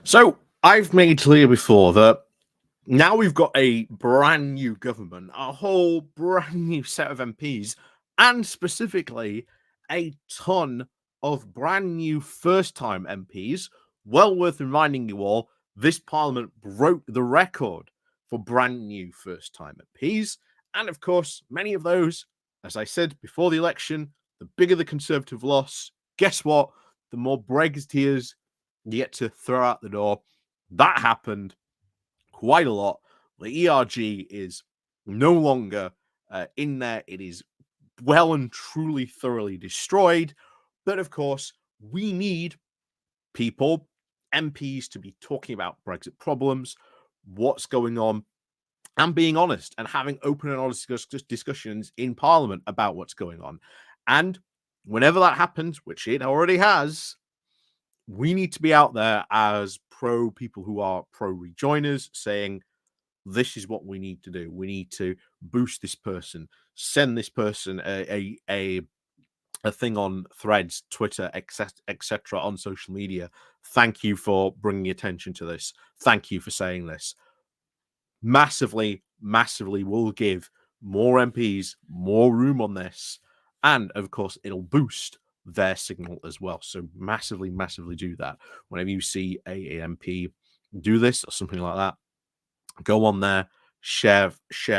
So I've made clear before that now we've got a brand new government, a whole brand new set of MPs, and specifically a ton of brand new first time MPs. Well worth reminding you all, this parliament broke the record for brand new first time MPs. And of course, many of those, as I said before the election, the bigger the Conservative loss, guess what? The more Brexiteers you get to throw out the door. That happened quite a lot. The ERG is no longer in there. It is well and truly thoroughly destroyed. But of course, we need people, MPs, to be talking about Brexit problems, what's going on, and being honest and having open and honest discussions in Parliament about what's going on. And whenever that happens, which it already has, we need to be out there as people who are pro rejoiners saying, this is what we need to do. We need to boost this person, send this person a thing on Threads, Twitter, etc. on social media. Thank you for bringing attention to this. Thank you for saying this. Massively will give more MPs more room on this. And of course, it'll boost their signal as well. So massively do that. Whenever you see a MP do this or something like that, go on there, share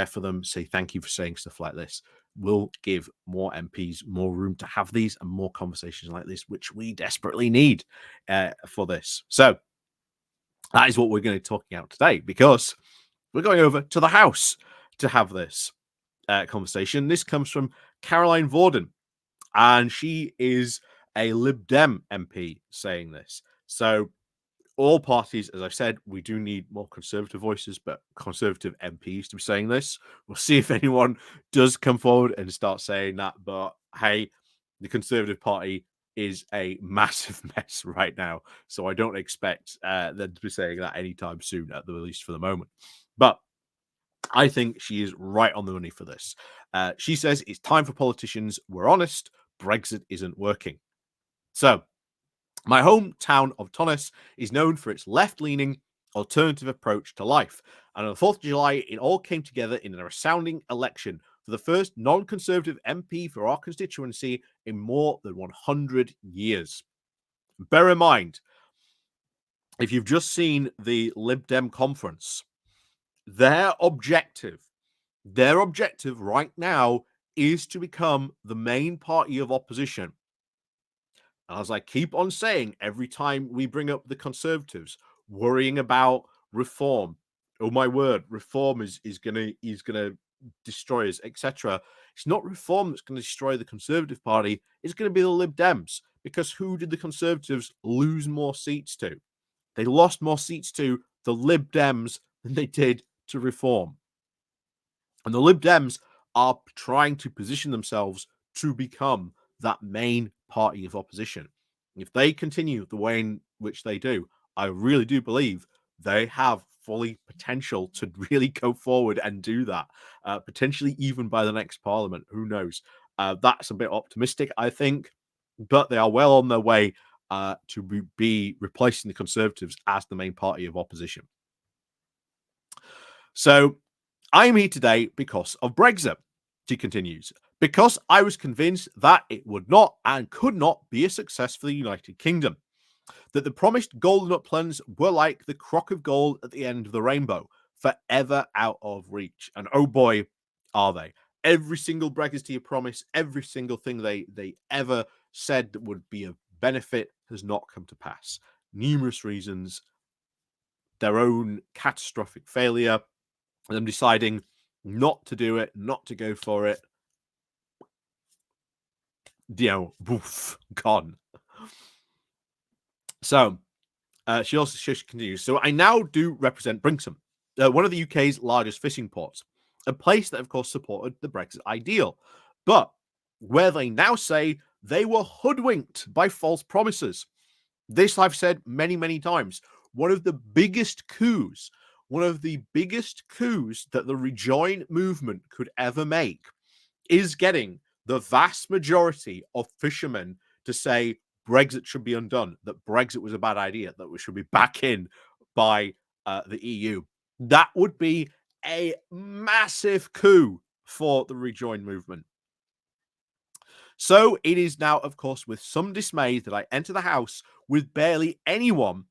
for them, say thank you for saying stuff like this. We'll give more MPs more room to have these and more conversations like this, which we desperately need for this. So that is what we're going to be talking about today, because we're going over to the House to have this conversation. This comes from Caroline Voaden, and she is a Lib Dem MP saying this. So all parties, as I've said, we do need more Conservative voices, but Conservative MPs to be saying this. We'll see if anyone does come forward and start saying that. But hey, the Conservative Party is a massive mess right now. So I don't expect them to be saying that anytime soon, at the least for the moment. But I think she is right on the money for this. She says it's time for politicians. We're honest. Brexit isn't working. So my hometown of Tonnes is known for its left-leaning alternative approach to life. And on the 4th of July, it all came together in a resounding election for the first non-Conservative MP for our constituency in more than 100 years. Bear in mind, if you've just seen the Lib Dem conference, their objective right now is to become the main party of opposition. As I keep on saying, every time we bring up the Conservatives worrying about reform, oh my word, reform is gonna destroy us, etc. It's not reform that's going to destroy the Conservative Party. It's going to be the Lib Dems, because who did the Conservatives lose more seats to? They lost more seats to the Lib Dems than they did to reform. And the Lib Dems are trying to position themselves to become that main party of opposition. If they continue the way in which they do, I really do believe they have fully potential to really go forward and do that, potentially even by the next parliament. Who knows? That's a bit optimistic, I think, but they are well on their way to be replacing the Conservatives as the main party of opposition. So I'm here today because of Brexit, she continues, because I was convinced that it would not and could not be a success for the United Kingdom, that the promised golden uplands were like the crock of gold at the end of the rainbow, forever out of reach. And oh boy, are they. Every single Brexiteer promise, every single thing they ever said that would be of benefit has not come to pass. Numerous reasons, their own catastrophic failure, them deciding not to do it, not to go for it. Woof, gone. So she continues. So I now do represent Brinksome, one of the UK's largest fishing ports, a place that, of course, supported the Brexit ideal, but where they now say they were hoodwinked by false promises. This I've said many, many times. One of the biggest coups that the Rejoin movement could ever make is getting the vast majority of fishermen to say Brexit should be undone, that Brexit was a bad idea, that we should be back in by the EU. That would be a massive coup for the rejoin movement. So it is now, of course, with some dismay that I enter the House with barely anyone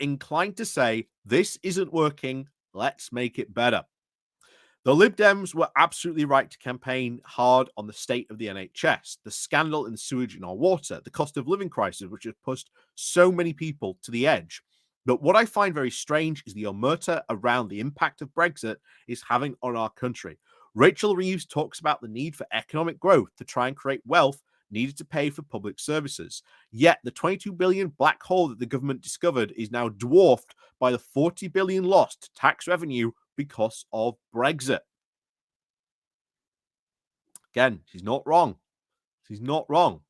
inclined to say, this isn't working, let's make it better. The Lib Dems were absolutely right to campaign hard on the state of the NHS, the scandal in sewage in our water, the cost of living crisis, which has pushed so many people to the edge. But what I find very strange is the omerta around the impact of Brexit is having on our country. Rachel Reeves talks about the need for economic growth to try and create wealth needed to pay for public services. Yet the 22 billion black hole that the government discovered is now dwarfed by the 40 billion lost to tax revenue because of Brexit. Again, she's not wrong. She's not wrong.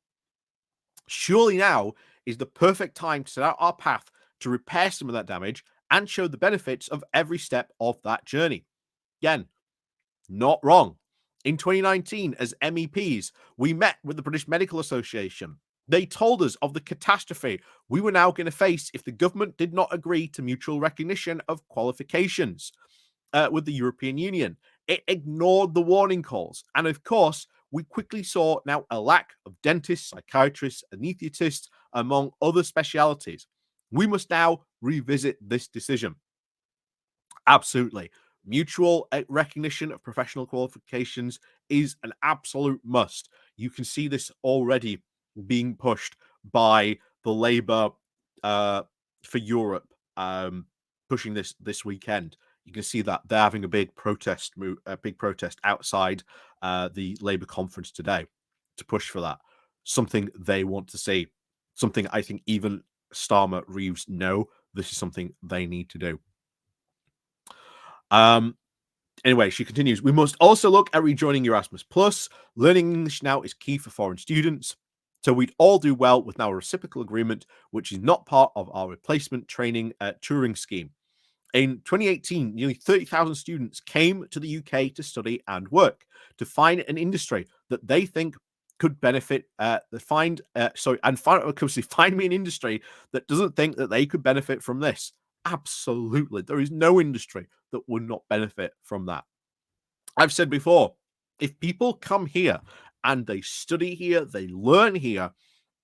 Surely now is the perfect time to set out our path to repair some of that damage and show the benefits of every step of that journey. Again, not wrong. In 2019, as MEPs, we met with the British Medical Association. They told us of the catastrophe we were now going to face if the government did not agree to mutual recognition of qualifications with the European Union. It ignored the warning calls. And of course, we quickly saw now a lack of dentists, psychiatrists, anaesthetists, among other specialities. We must now revisit this decision. Absolutely. Mutual recognition of professional qualifications is an absolute must. You can see this already being pushed by the Labour for Europe pushing this weekend. You can see that they're having a big protest outside the Labour conference today to push for that. Something they want to see. Something I think even Starmer, Reeves know this is something they need to do. Anyway, she continues, we must also look at rejoining Erasmus Plus. Learning English now is key for foreign students. So we'd all do well with now a reciprocal agreement, which is not part of our replacement training touring scheme. In 2018, nearly 30,000 students came to the UK to study and work, to find an industry that they think could benefit, find me an industry that doesn't think that they could benefit from this. Absolutely. There is no industry that would not benefit from that. I've said before, if people come here and they study here, they learn here,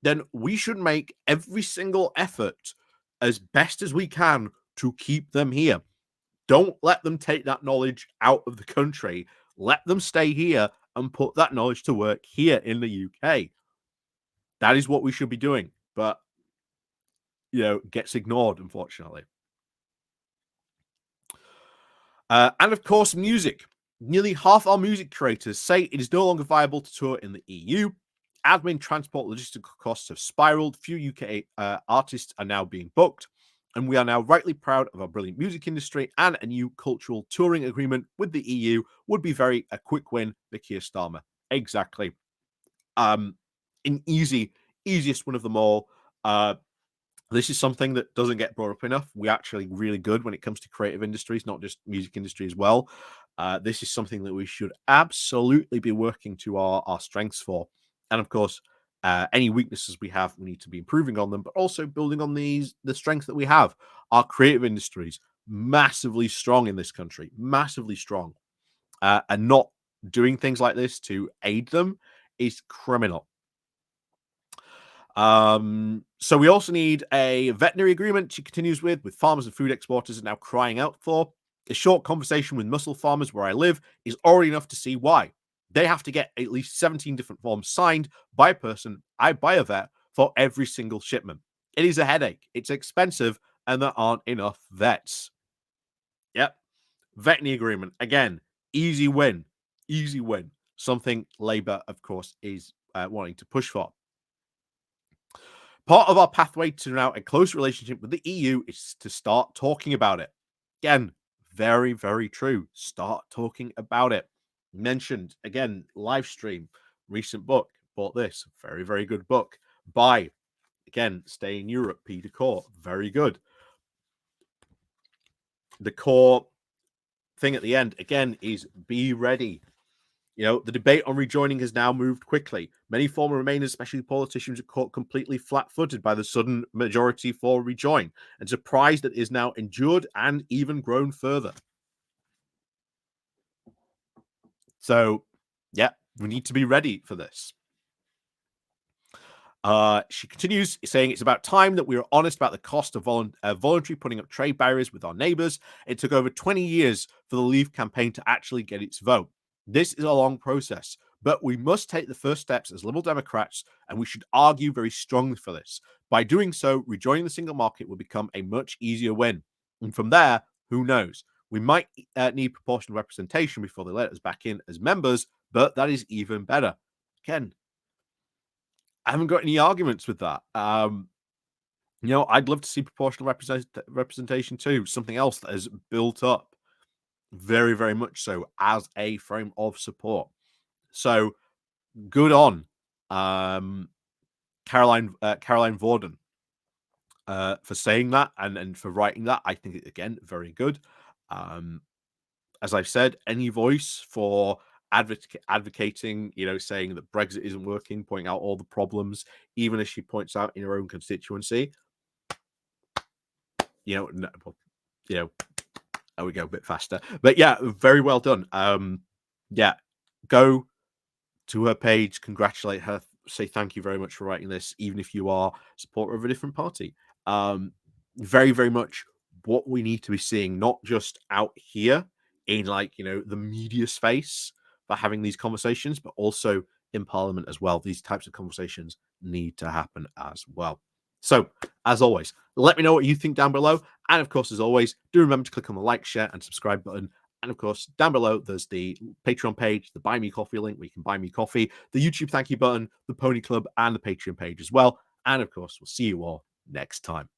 then we should make every single effort as best as we can to keep them here. Don't let them take that knowledge out of the country. Let them stay here and put that knowledge to work here in the UK. That is what we should be doing. But, gets ignored, unfortunately. And of course, music. Nearly half our music creators say it is no longer viable to tour in the EU. Admin, transport, logistical costs have spiraled. Few UK artists are now being booked. And we are now rightly proud of our brilliant music industry, and a new cultural touring agreement with the EU would be a quick win for Keir Starmer. Exactly. An easiest one of them all. This is something that doesn't get brought up enough. We're actually really good when it comes to creative industries, not just music industry as well. This is something that we should absolutely be working to our strengths for. And of course, any weaknesses we have, we need to be improving on them, but also building on the strengths that we have. Our creative industries, massively strong in this country, massively strong. And not doing things like this to aid them is criminal. So we also need a veterinary agreement, she continues with farmers and food exporters are now crying out for. A short conversation with mussel farmers where I live is already enough to see why. They have to get at least 17 different forms signed by a vet for every single shipment. It is a headache. It's expensive, and there aren't enough vets. Yep. Veterinary agreement. Again, easy win. Easy win. Something Labour, of course, is wanting to push for. Part of our pathway to now a close relationship with the EU is to start talking about it. Again, very, very true. Start talking about it. Mentioned, again, live stream, recent book, bought this, very, very good book. Buy, again, Stay in Europe, Peter Core, very good. The core thing at the end, again, is be ready. The debate on rejoining has now moved quickly. Many former Remainers, especially politicians, are caught completely flat-footed by the sudden majority for rejoin, and surprised that it is now endured and even grown further. So, yeah, we need to be ready for this. She continues saying it's about time that we are honest about the cost of voluntary putting up trade barriers with our neighbours. It took over 20 years for the Leave campaign to actually get its vote. This is a long process, but we must take the first steps as Liberal Democrats, and we should argue very strongly for this. By doing so, rejoining the single market will become a much easier win. And from there, who knows? We might need proportional representation before they let us back in as members, but that is even better. Again, I haven't got any arguments with that. I'd love to see proportional representation too. Something else that has built up very, very much so as a frame of support. So good on Caroline Voaden for saying that and for writing that. I think again very good. As I've said, any voice for advocating, saying that Brexit isn't working, pointing out all the problems, even as she points out in her own constituency. There we go, a bit faster. But yeah, very well done. Go to her page, congratulate her, say thank you very much for writing this, even if you are a supporter of a different party. Very, very much what we need to be seeing, not just out here in the media space for having these conversations, but also in Parliament as well. These types of conversations need to happen as well. So, as always, let me know what you think down below. And of course, as always, do remember to click on the like, share, and subscribe button. And of course, down below, there's the Patreon page, the Buy Me Coffee link where you can buy me coffee, the YouTube thank you button, the Pony Club, and the Patreon page as well. And of course, we'll see you all next time.